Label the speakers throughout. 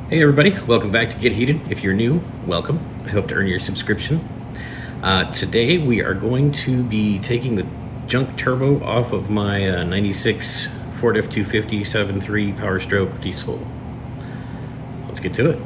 Speaker 1: Hey everybody, welcome back to Get Heated. If you're new, welcome. I hope to earn your subscription. Today we are going to be taking the junk turbo off of my 96 Ford F-250 7.3 Power Stroke diesel. Let's get to it.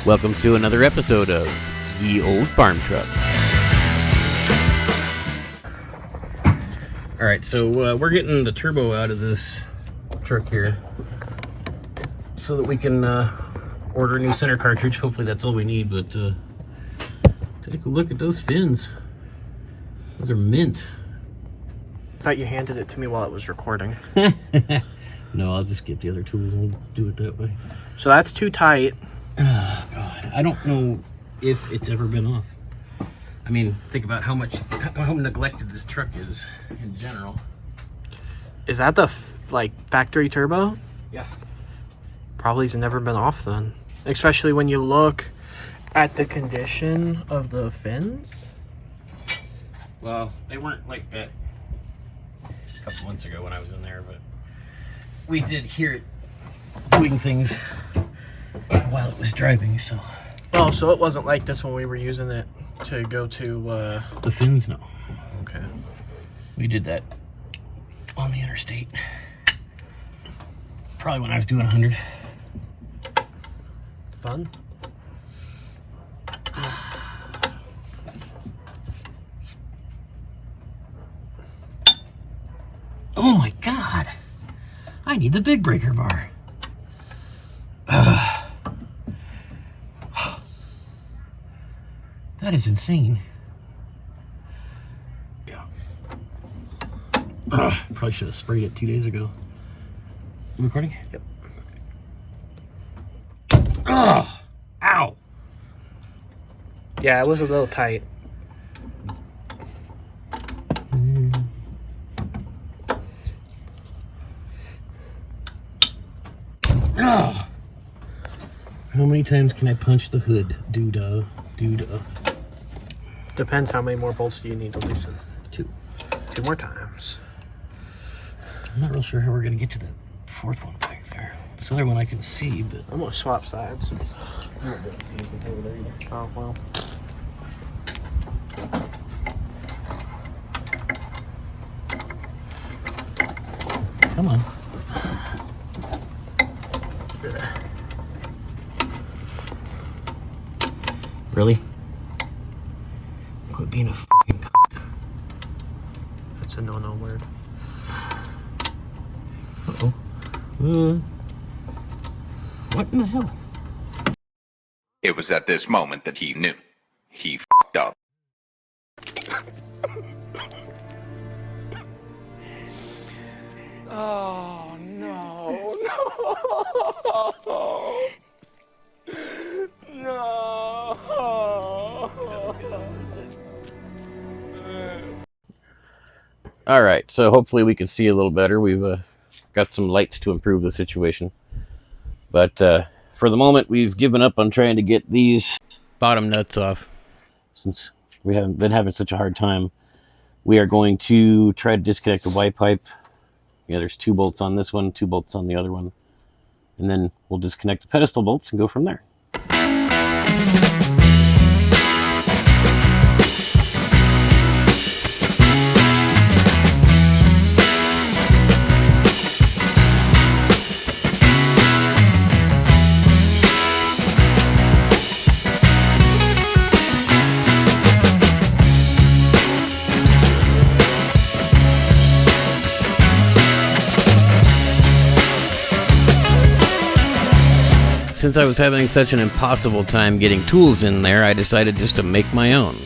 Speaker 1: Welcome to another episode of Ye Old Farm Truck. Alright, so we're getting the turbo out of this truck here so that we can order a new center cartridge. Hopefully that's all we need, but take a look at those fins. Those are mint.
Speaker 2: I thought you handed it to me while it was recording.
Speaker 1: No, I'll just get the other tools and do it that way.
Speaker 2: So that's too tight.
Speaker 1: Oh, God. I don't know if it's ever been off. I mean, think about how neglected this truck is in general.
Speaker 2: Is that the factory turbo?
Speaker 1: Yeah.
Speaker 2: Probably has never been off then. Especially when you look at the condition of the fins.
Speaker 1: Well, they weren't like that a couple months ago when I was in there, but we did hear it doing things while it was driving, so.
Speaker 2: Oh, so it wasn't like this when we were using it to go to,
Speaker 1: The fins, no.
Speaker 2: Okay.
Speaker 1: We did that on the interstate. Probably when I was doing 100.
Speaker 2: Fun.
Speaker 1: Oh my God. I need the big breaker bar. That is insane. Yeah. Probably should have sprayed it 2 days ago. You recording?
Speaker 2: Yep.
Speaker 1: Ugh! Ow!
Speaker 2: Yeah, it was a little tight.
Speaker 1: Ugh! How many times can I punch the hood? Doodah. Doodah.
Speaker 2: Depends how many more bolts do you need to loosen.
Speaker 1: 2.
Speaker 2: 2 more times.
Speaker 1: I'm not real sure how we're gonna get to the fourth one back there. This other one I can see, but
Speaker 2: I'm gonna swap sides.
Speaker 1: I won't be able to see anything over there either.
Speaker 2: Oh, well.
Speaker 1: Come on. Really? Quit being a fucking c***.
Speaker 2: That's a no-no word.
Speaker 1: Uh-oh. What in the hell?
Speaker 3: It was at this moment that he knew. He f***ed up.
Speaker 4: Oh, no, no. No.
Speaker 1: All right, so hopefully we can see a little better. We've got some lights to improve the situation. But for the moment, we've given up on trying to get these bottom nuts off. Since we haven't been having such a hard time, we are going to try to disconnect the Y pipe. Yeah, there's 2 bolts on this one, 2 bolts on the other one. And then we'll disconnect the pedestal bolts and go from there. Since I was having such an impossible time getting tools in there, I decided just to make my own.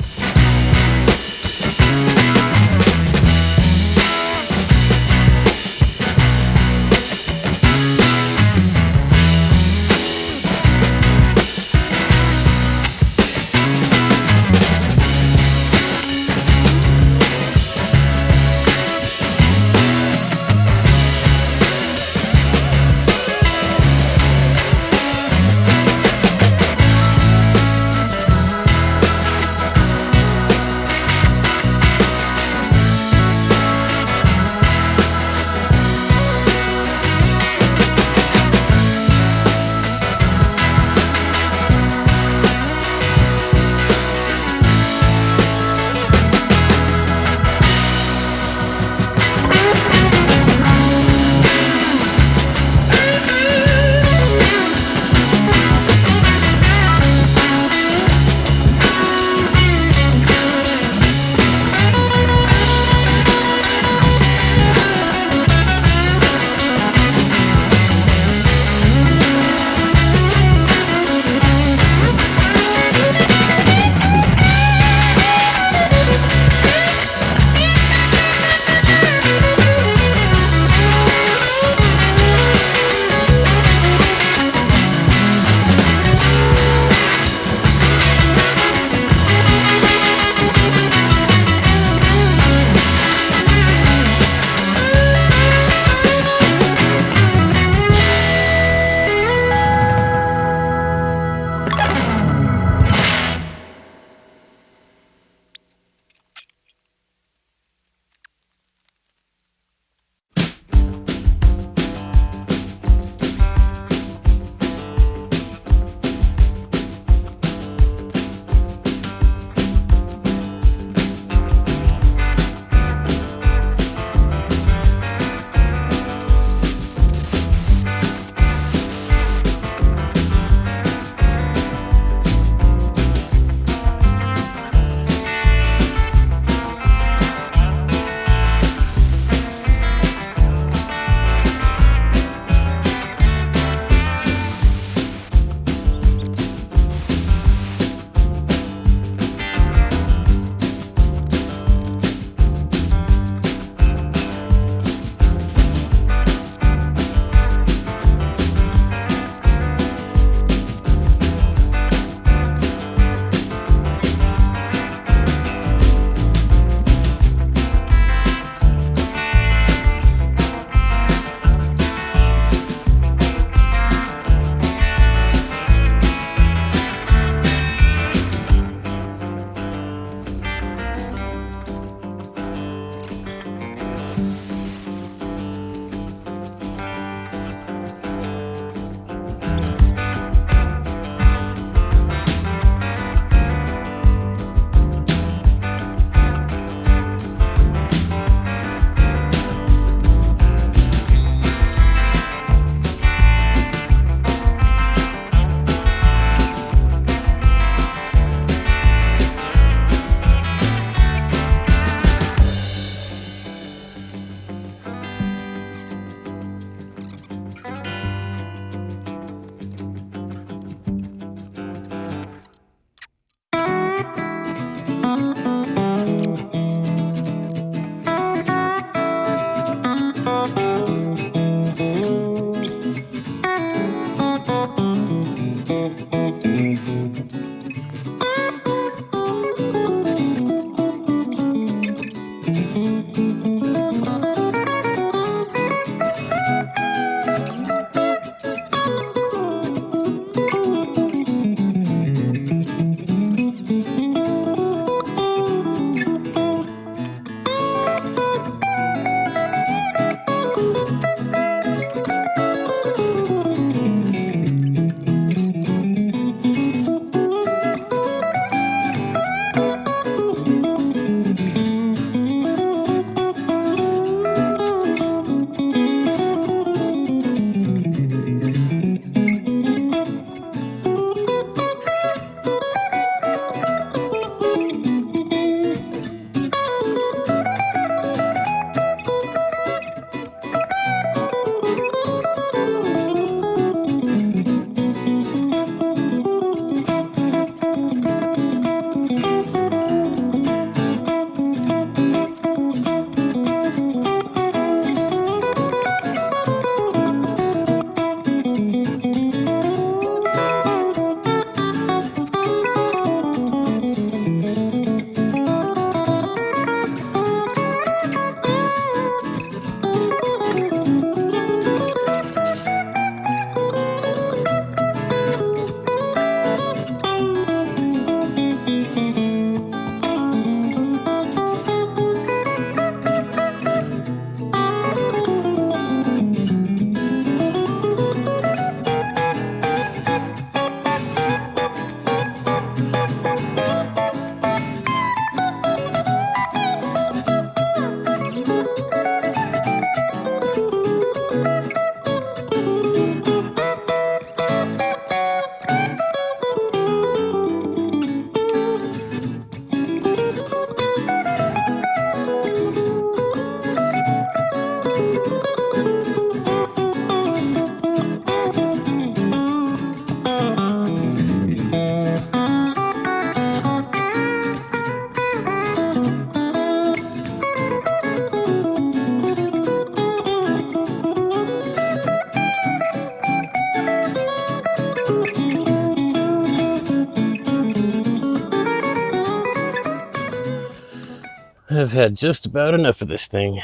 Speaker 1: I've had just about enough of this thing.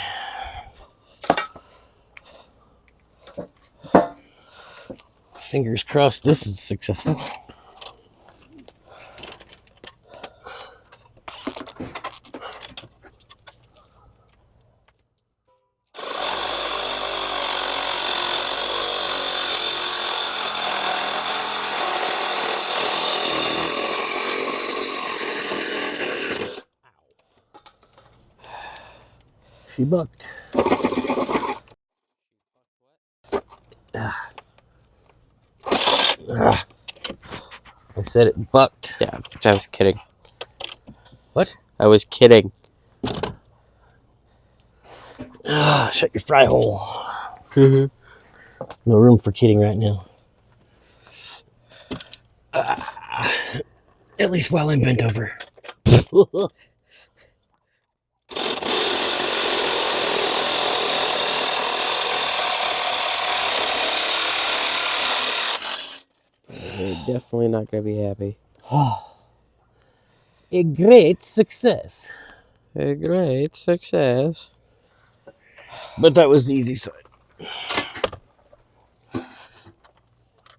Speaker 1: Fingers crossed this is successful. She bucked. I said it bucked.
Speaker 5: Yeah, I was kidding.
Speaker 1: What?
Speaker 5: I was kidding.
Speaker 1: Shut your fry hole. No room for kidding right now. At least while I'm bent over.
Speaker 5: You're definitely not gonna be happy.
Speaker 1: A great success.
Speaker 5: A great success.
Speaker 1: But that was the easy side.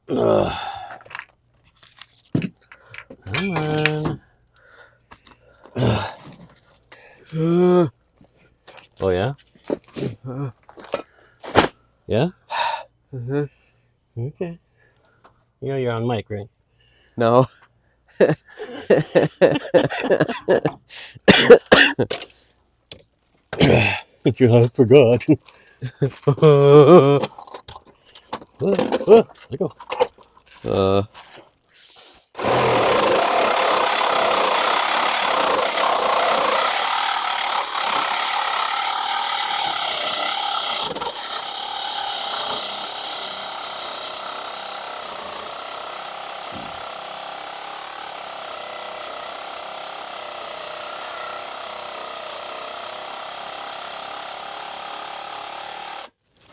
Speaker 1: Come on. Oh, yeah? Yeah? Okay. You know you're on mic, right?
Speaker 5: No.
Speaker 1: I forgot. Let go.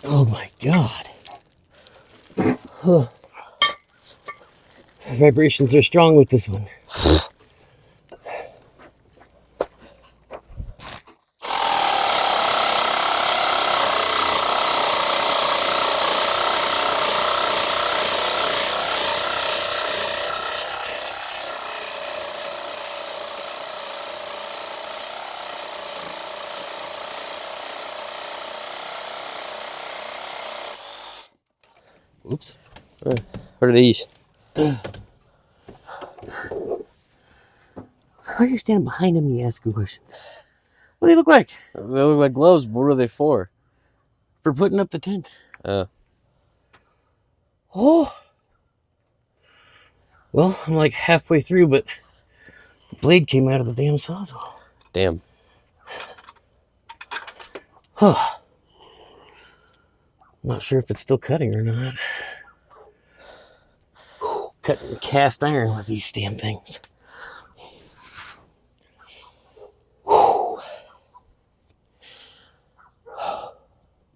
Speaker 1: Oh my God. Huh. Vibrations are strong with this one. Oops.
Speaker 5: What are these?
Speaker 1: Why are you standing behind him and you asking questions? What do they look like?
Speaker 5: They look like gloves, but what are they for?
Speaker 1: For putting up the tent.
Speaker 5: Oh.
Speaker 1: Well, I'm like halfway through, but the blade came out of the damn sawzall.
Speaker 5: Damn.
Speaker 1: Huh. I'm not sure if it's still cutting or not. Cutting cast iron with these damn things.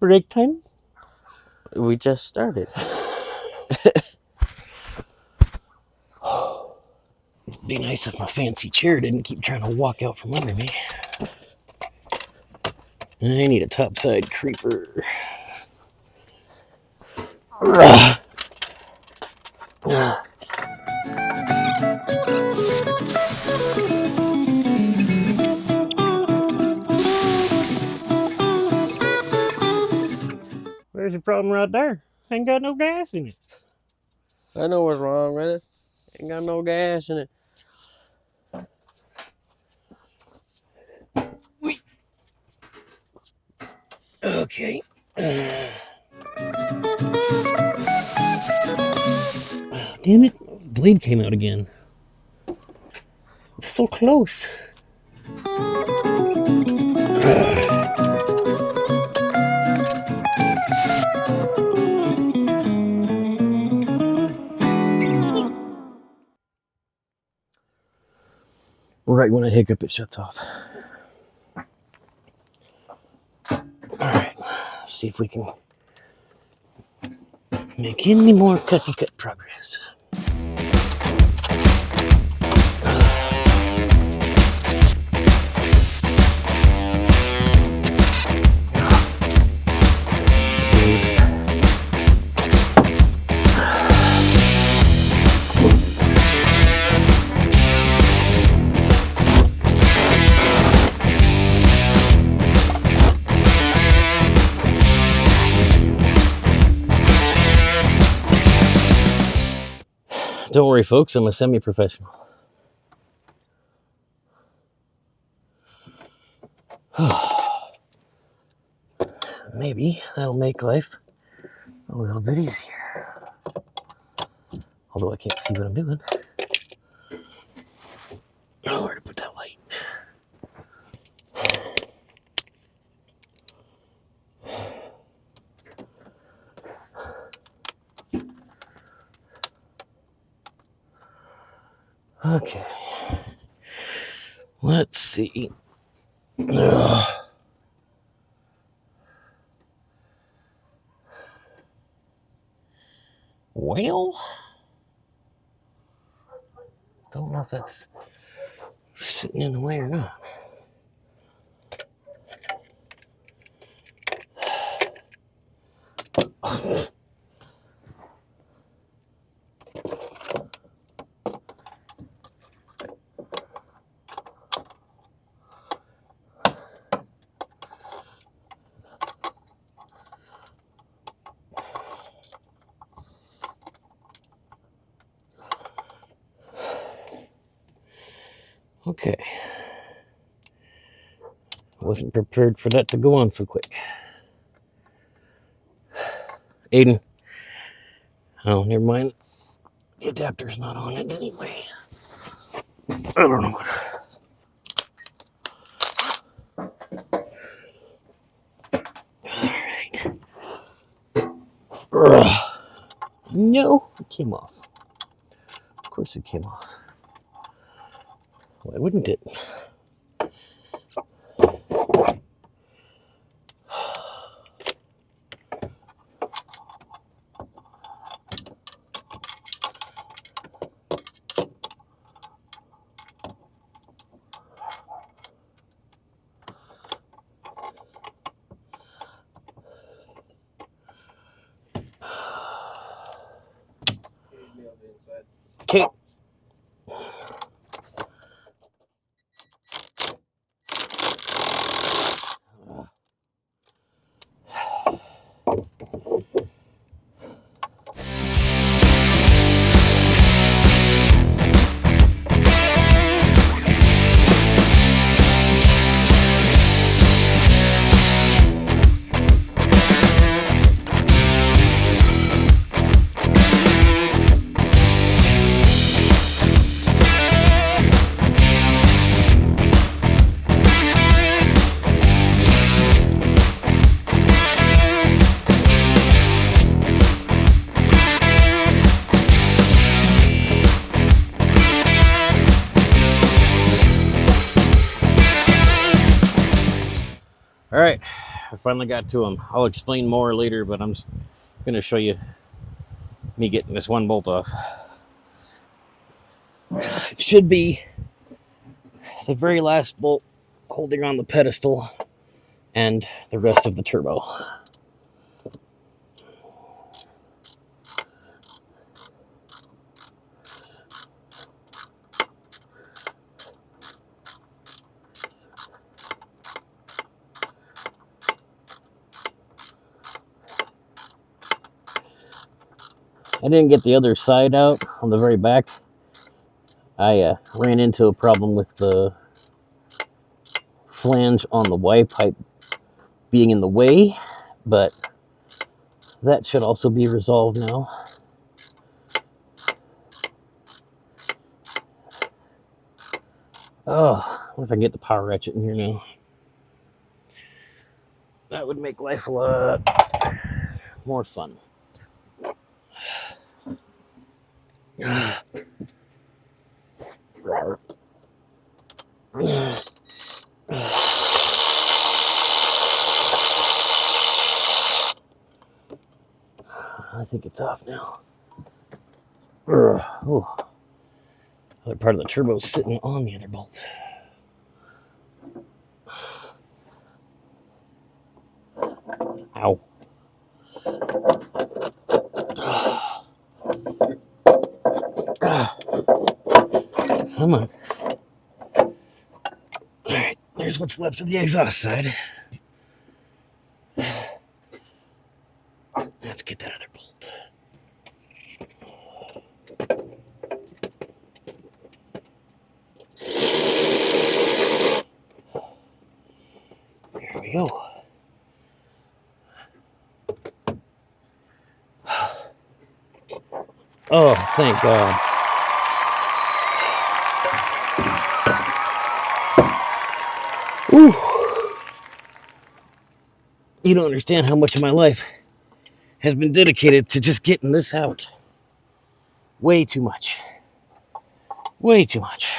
Speaker 1: Break time?
Speaker 5: We just started.
Speaker 1: Be nice if my fancy chair didn't keep trying to walk out from under me. I need a topside creeper. There's a problem right there. Ain't got no gas in it.
Speaker 5: I know what's wrong with it. Ain't got no gas in it.
Speaker 1: Okay. Damn it. Blade came out again. It's so close. Right when I hiccup, it shuts off. Alright, see if we can make any more cookie cut progress. Don't worry, folks, I'm a semi-professional. Maybe that'll make life a little bit easier. Although I can't see what I'm doing. Oh, where to put that light? Okay. Let's see. Ugh. Well, don't know if that's sitting in the way or not. Okay. Wasn't prepared for that to go on so quick. Aiden. Oh, never mind. The adapter's not on it anyway. I don't know what. Alright. No, it came off. Of course it came off. Why wouldn't it? Okay. All right, I finally got to them. I'll explain more later, but I'm just going to show you me getting this one bolt off. It should be the very last bolt holding on the pedestal and the rest of the turbo. I didn't get the other side out on the very back. I ran into a problem with the flange on the Y pipe being in the way, but that should also be resolved now. Oh, what if I can get the power ratchet in here now? That would make life a lot more fun. I think it's off now. Oh. Other part of the turbo is sitting on the other bolt. Ow. Come on. Alright, there's what's left of the exhaust side. Let's get that other bolt. go. Oh, thank God. Whew. You don't understand how much of my life has been dedicated to just getting this out. Way too much. Way too much.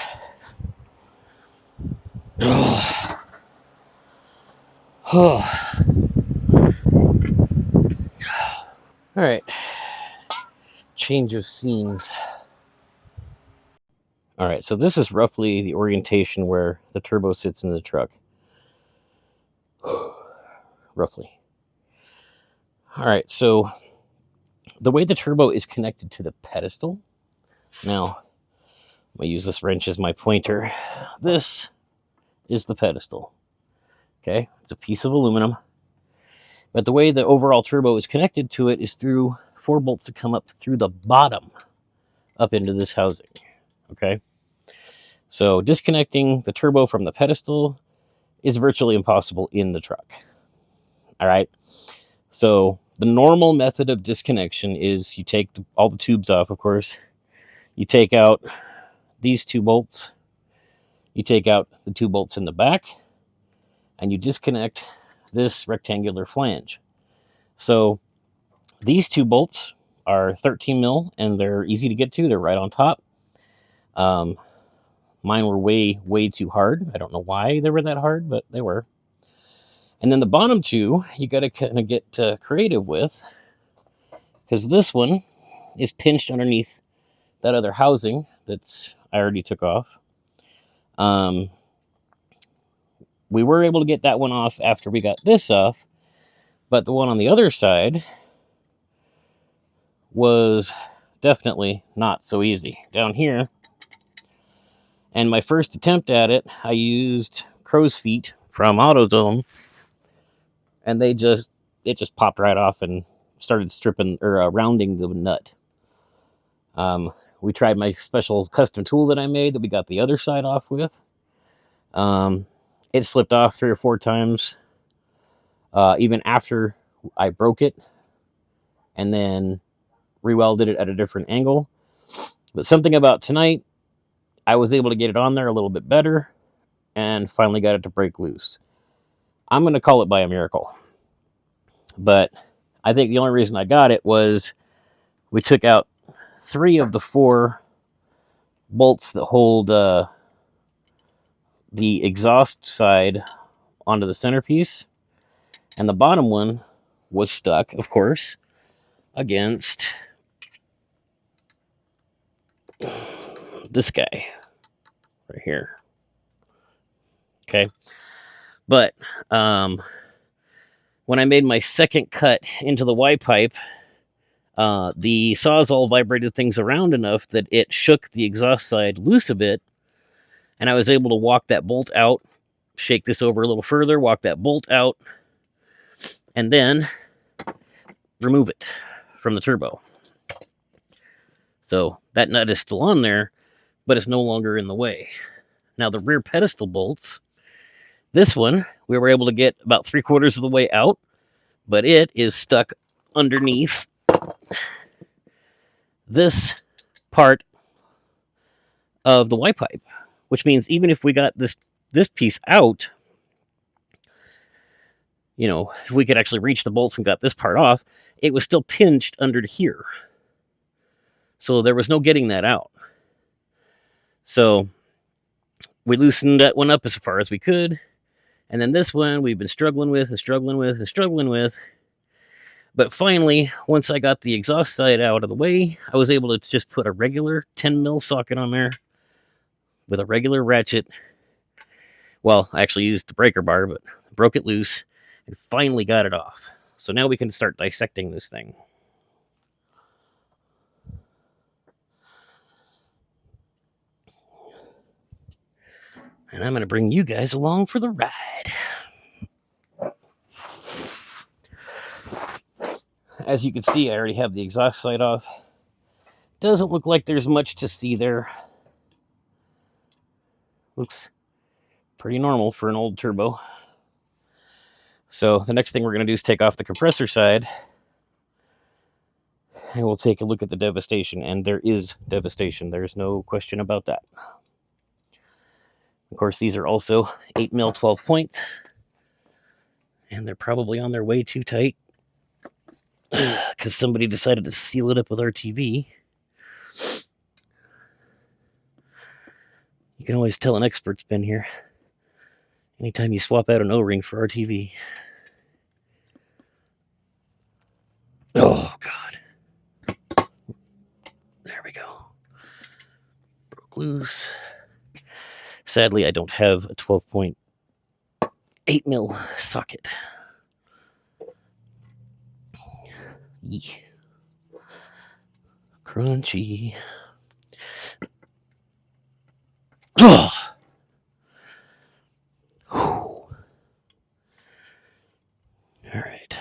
Speaker 1: Oh. Oh. All right. Change of scenes. All right, so this is roughly the orientation where the turbo sits in the truck. Roughly. All right, so the way the turbo is connected to the pedestal. Now, I'm going to use this wrench as my pointer. This is the pedestal. Okay, it's a piece of aluminum. But the way the overall turbo is connected to it is through 4 bolts that come up through the bottom up into this housing. Okay, so disconnecting the turbo from the pedestal is virtually impossible in the truck. All right, so the normal method of disconnection is you take all the tubes off, of course. You take out these 2 bolts. You take out the 2 bolts in the back, and you disconnect this rectangular flange. So these 2 bolts are 13 mil, and they're easy to get to. They're right on top. Mine were way too hard. I don't know why they were that hard, but they were. And then the bottom 2, you got to kind of get creative with, because this one is pinched underneath that other housing that's I already took off. We were able to get that one off after we got this off, but the one on the other side was definitely not so easy. Down here, and my first attempt at it, I used crow's feet from AutoZone, and it just popped right off and started stripping or rounding the nut. We tried my special custom tool that I made that we got the other side off with. It slipped off 3 or 4 times, even after I broke it, and then rewelded it at a different angle. But something about tonight, I was able to get it on there a little bit better, and finally got it to break loose. I'm going to call it by a miracle. But I think the only reason I got it was we took out 3 of the 4 bolts that hold the exhaust side onto the centerpiece, and the bottom one was stuck, of course, against this guy right here. Okay, but when I made my second cut into the Y pipe, the Sawzall vibrated things around enough that it shook the exhaust side loose a bit, and I was able to walk that bolt out, shake this over a little further, walk that bolt out, and then remove it from the turbo. So that nut is still on there, but it's no longer in the way. Now the rear pedestal bolts, this one, we were able to get about 3/4 of the way out, but it is stuck underneath this part of the Y pipe, which means even if we got this piece out, you know, if we could actually reach the bolts and got this part off, it was still pinched under here. So there was no getting that out. So we loosened that one up as far as we could. And then this one we've been struggling with. But finally, once I got the exhaust side out of the way, I was able to just put a regular 10 mil socket on there with a regular ratchet. Well, I actually used the breaker bar, but broke it loose and finally got it off. So now we can start dissecting this thing. And I'm going to bring you guys along for the ride. As you can see, I already have the exhaust side off. Doesn't look like there's much to see there. Looks pretty normal for an old turbo. So the next thing we're going to do is take off the compressor side, and we'll take a look at the devastation. And there is devastation. There's no question about that. Of course, these are also 8 mil 12 point, and they're probably on their way too tight because somebody decided to seal it up with RTV. You can always tell an expert's been here anytime you swap out an O-ring for RTV. Oh, God. There we go. Broke loose. Sadly, I don't have a 12.8 mil socket. Yee. Crunchy. Oh. All right.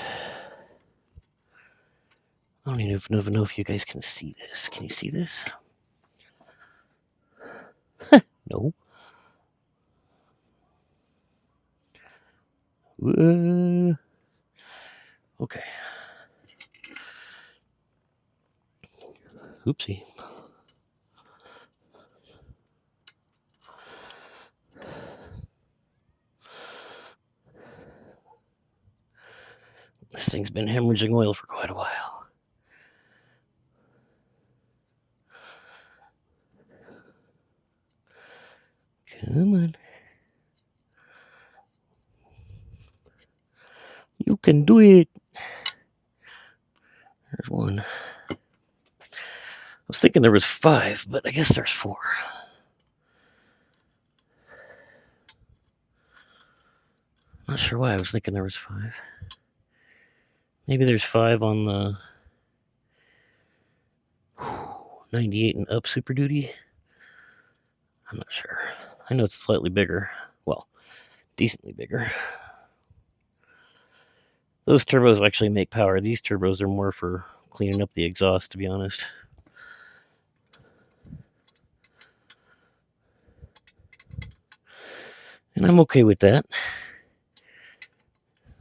Speaker 1: I don't even know if you guys can see this. Can you see this? No. Okay. Oopsie. This thing's been hemorrhaging oil for quite a while. Come on. You can do it. There's one. I was thinking there was 5, but I guess there's 4. Not sure why I was thinking there was 5. Maybe there's 5 on the 98 and up Super Duty. I'm not sure. I know it's slightly bigger. Well, decently bigger. Those turbos actually make power. These turbos are more for cleaning up the exhaust, to be honest. And I'm okay with that.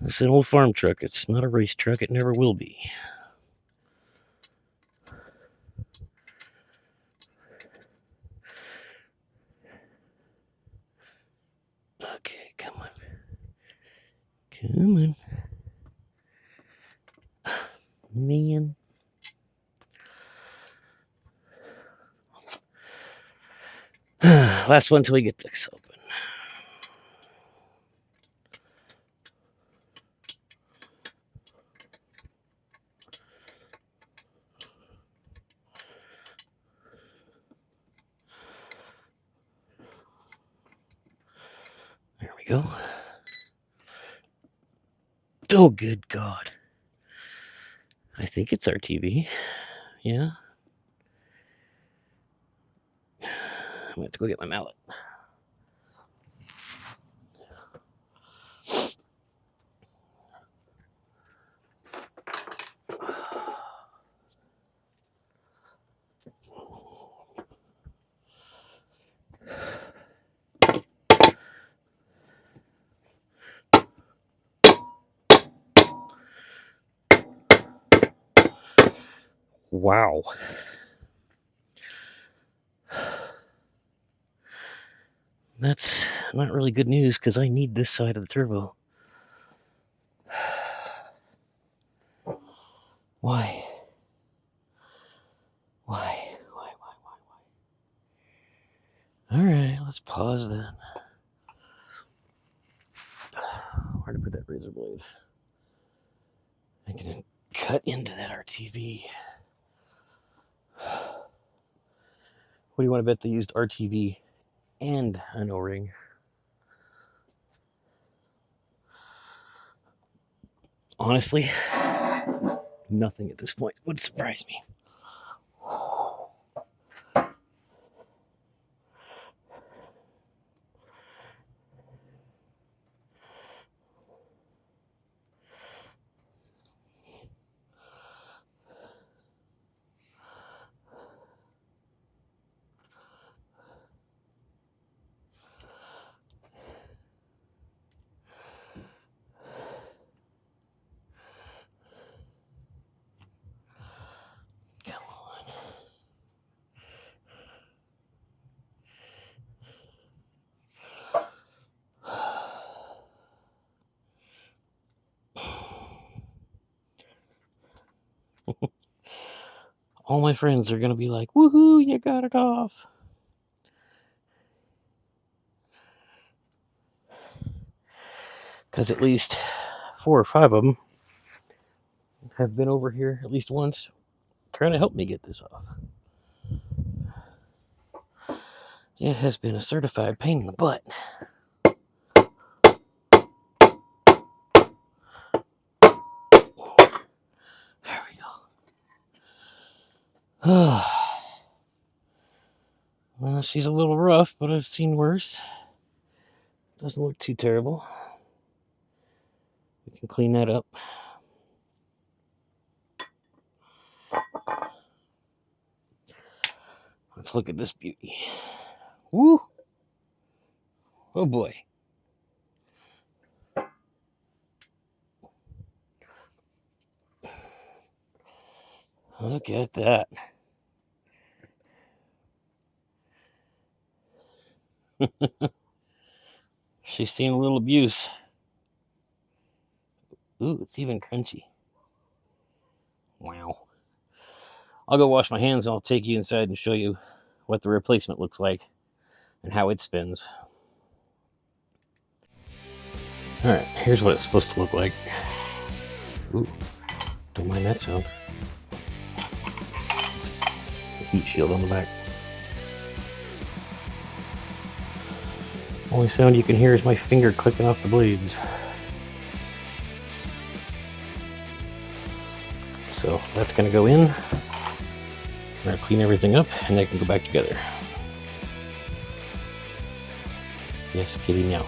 Speaker 1: It's an old farm truck. It's not a race truck. It never will be. Okay, come on. Come on. Man. Last one till we get this open. There we go. Oh, good God. I think it's RTV. Yeah. I'm going to have to go get my mallet. Wow. That's not really good news because I need this side of the turbo. Why? Why? All right, let's pause that. Where to put that razor blade? I can cut into that RTV. What do you want to bet they used RTV and an O-ring? Honestly, nothing at this point would surprise me. All my friends are going to be like, woohoo, you got it off. Because at least 4 or 5 of them have been over here at least once trying to help me get this off. It has been a certified pain in the butt. There we go. Well, she's a little rough, but I've seen worse. Doesn't look too terrible. We can clean that up. Let's look at this beauty. Woo! Oh boy. Look at that. She's seen a little abuse. Ooh, it's even crunchy. Wow. I'll go wash my hands and I'll take you inside and show you what the replacement looks like and how it spins. Alright, here's what it's supposed to look like. Ooh, don't mind that sound. It's a heat shield on the back. Only sound you can hear is my finger clicking off the blades. So that's going to go in. I'm going to clean everything up and they can go back together. Yes, kitty, meow.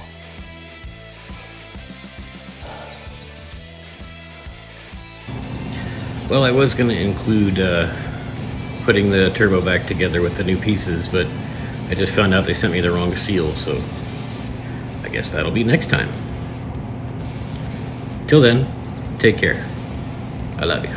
Speaker 1: Well, I was going to include putting the turbo back together with the new pieces, but I just found out they sent me the wrong seal, so I guess that'll be next time. Till then, take care. I love you.